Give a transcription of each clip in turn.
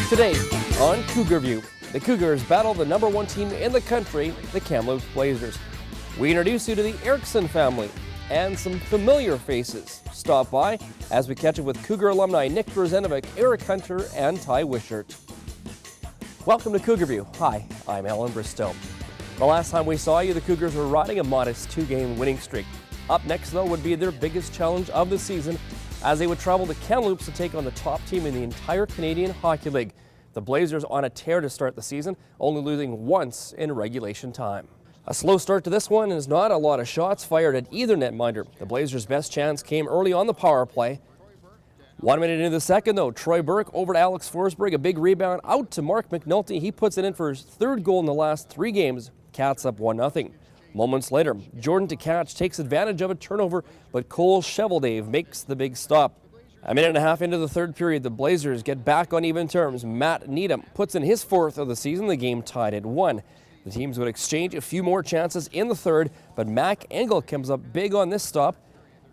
Today on Cougar View, the Cougars battle the #1 team in the country, the Kamloops Blazers. We introduce you to the Erricson family and some familiar faces. Stop by as we catch up with Cougar alumni Nick Drazenovic, Eric Hunter, and Ty Wishart. Welcome to Cougar View. Hi, I'm Alan Bristow. The last time we saw you, the Cougars were riding a modest 2-game winning streak. Up next, though, would be their biggest challenge of the season as they would travel to Kamloops to take on the top team in the entire Canadian Hockey League. The Blazers on a tear to start the season, only losing once in regulation time. A slow start to this one is not a lot of shots fired at either netminder. The Blazers' best chance came early on the power play. 1 minute into the second, though, Troy Burke over to Alex Forsberg, a big rebound out to Mark McNulty. He puts it in for his third goal in the last 3 games. Cats up 1-0. Moments later, Jordan Tkach takes advantage of a turnover, but Cole Cheveldave makes the big stop. A minute and a half into the third period, the Blazers get back on even terms. Matt Needham puts in his 4th of the season, the game tied at 1. The teams would exchange a few more chances in the third, but Mac Engel comes up big on this stop.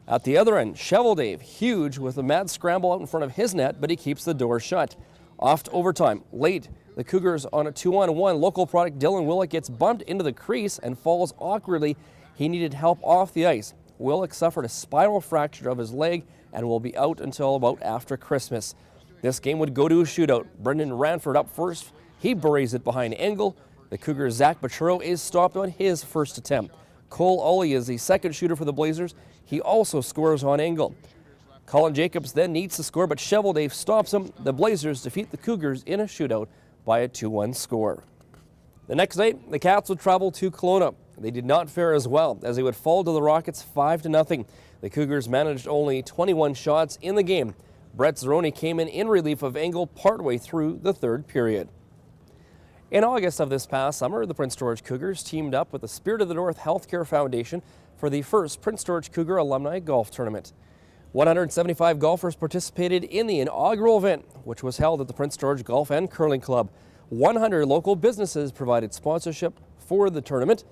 At the other end, Cheveldave, huge with a mad scramble out in front of his net, but he keeps the door shut. Off to overtime. Late, the Cougars on a 2-on-1. Local product Dylan Willick gets bumped into the crease and falls awkwardly. He needed help off the ice. Willick suffered a spiral fracture of his leg and will be out until about after Christmas. This game would go to a shootout. Brendan Ranford up first. He buries it behind Engel. The Cougars' Zach Petro is stopped on his first attempt. Cole Ollie is the second shooter for the Blazers. He also scores on Engel. Colin Jacobs then needs to score, but Cheveldave stops him. The Blazers defeat the Cougars in a shootout by a 2-1 score. The next night, the Cats would travel to Kelowna. They did not fare as well, as they would fall to the Rockets 5-0. The Cougars managed only 21 shots in the game. Brett Zeroni came in relief of Engel partway through the third period. In August of this past summer, the Prince George Cougars teamed up with the Spirit of the North Healthcare Foundation for the first Prince George Cougar Alumni Golf Tournament. 175 golfers participated in the inaugural event, which was held at the Prince George Golf and Curling Club. 100 local businesses provided sponsorship for the tournament.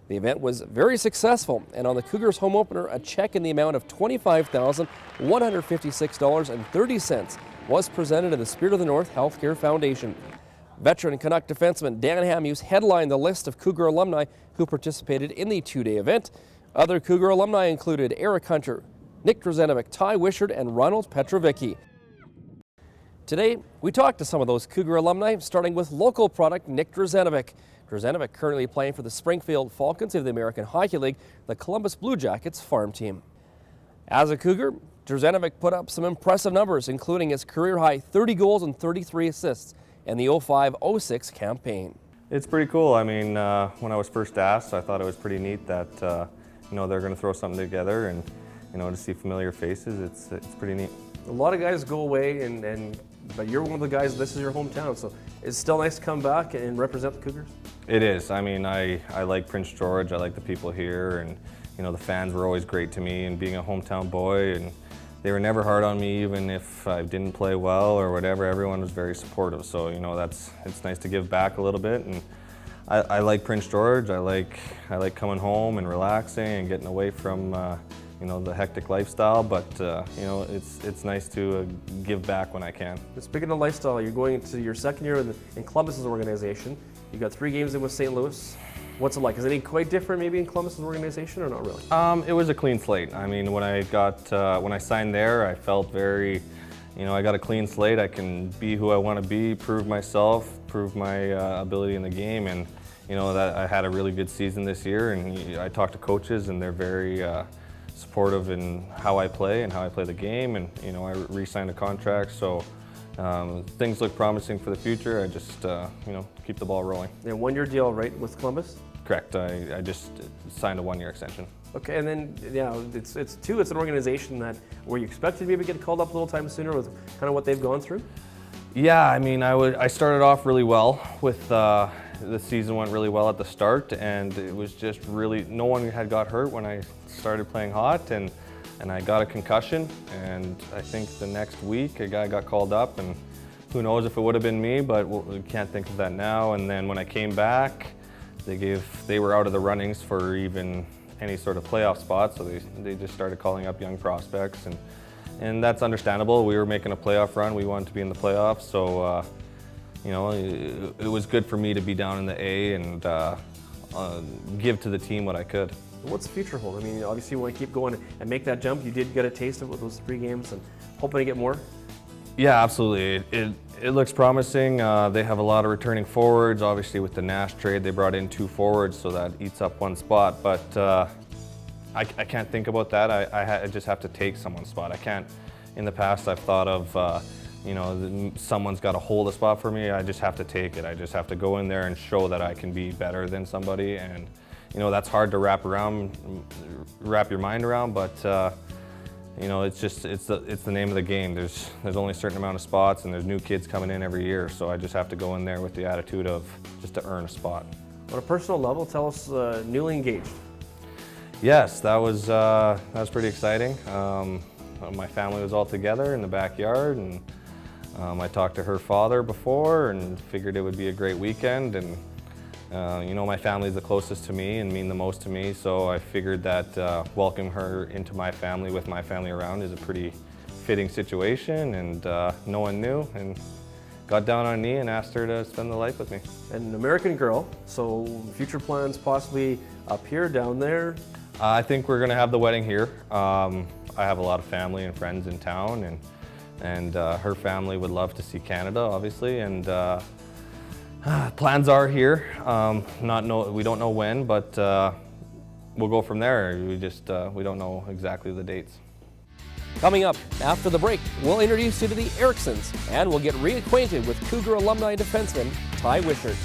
The event was very successful, and on the Cougars home opener, a check in the amount of $25,156.30 was presented to the Spirit of the North Healthcare Foundation. Veteran Canuck defenseman Dan Hamuse headlined the list of Cougar alumni who participated in the 2-day event. Other Cougar alumni included Eric Hunter, Nick Drazenovic, Ty Wishart, and Ronald Petrovicki. Today, we talked to some of those Cougar alumni, starting with local product Nick Drazenovic. Drazenovic currently playing for the Springfield Falcons of the American Hockey League, the Columbus Blue Jackets farm team. As a Cougar, Drazenovic put up some impressive numbers, including his career-high 30 goals and 33 assists in the 05-06 campaign. It's pretty cool. I mean, when I was first asked, I thought it was pretty neat that they're going to throw something together, and to see familiar faces, it's pretty neat. A lot of guys go away, but you're one of the guys. This is your hometown, so it's still nice to come back and represent the Cougars. It is. I mean, I like Prince George. I like the people here, and the fans were always great to me. And being a hometown boy, and they were never hard on me, even if I didn't play well or whatever. Everyone was very supportive. So it's nice to give back a little bit. And I like Prince George. I like coming home and relaxing and getting away from the hectic lifestyle, but it's nice to give back when I can. Speaking of lifestyle, you're going into your second year in Columbus's organization. You got 3 games in with St. Louis. What's it like? Is it quite different maybe in Columbus's organization, or not really? It was a clean slate. I mean, when I signed there, I felt very, I got a clean slate. I can be who I want to be, prove myself, prove my ability in the game, and that I had a really good season this year. And I talked to coaches, and they're very supportive in how I play and how I play the game, and I re-signed a contract, so things look promising for the future. I just keep the ball rolling. Yeah, 1-year deal, right, with Columbus? Correct. I just signed a 1-year extension. Okay, and then it's an organization that were you expected to maybe get called up a little time sooner with kind of what they've gone through? Yeah, I mean, I started off really well with. The season went really well at the start, and it was just really, no one had got hurt when I started playing hot, and I got a concussion, and I think the next week a guy got called up, and who knows if it would have been me, but we can't think of that now. And then when I came back, they were out of the runnings for even any sort of playoff spot, so they just started calling up young prospects, and that's understandable. We were making a playoff run. We wanted to be in the playoffs, so you know, it was good for me to be down in the A and give to the team what I could. What's the future hold? I mean, obviously you want to keep going and make that jump. You did get a taste of those 3 games and hoping to get more. Yeah, absolutely. It looks promising. They have a lot of returning forwards. Obviously with the Nash trade, they brought in 2 forwards, so that eats up 1 spot. But I can't think about that. I just have to take someone's spot. I can't. In the past, I've thought of, you know, someone's got to hold a spot for me. I just have to take it. I just have to go in there and show that I can be better than somebody. And, you know, that's hard to wrap your mind around. But you know, it's the name of the game. There's only a certain amount of spots, and there's new kids coming in every year. So I just have to go in there with the attitude of just to earn a spot. On a personal level, tell us, newly engaged. Yes, that was pretty exciting. My family was all together in the backyard, and I talked to her father before and figured it would be a great weekend. And you know, my family is the closest to me and mean the most to me, so I figured that welcoming her into my family with my family around is a pretty fitting situation. And no one knew, and got down on a knee and asked her to spend the life with me. And an American girl, so future plans possibly up here, down there? I think we're going to have the wedding here. I have a lot of family and friends in town, and her family would love to see Canada, obviously, and plans are here. We don't know when, but we'll go from there. We don't know exactly the dates. Coming up after the break, we'll introduce you to the Erricsons, and we'll get reacquainted with Cougar alumni defenseman Ty Wishart.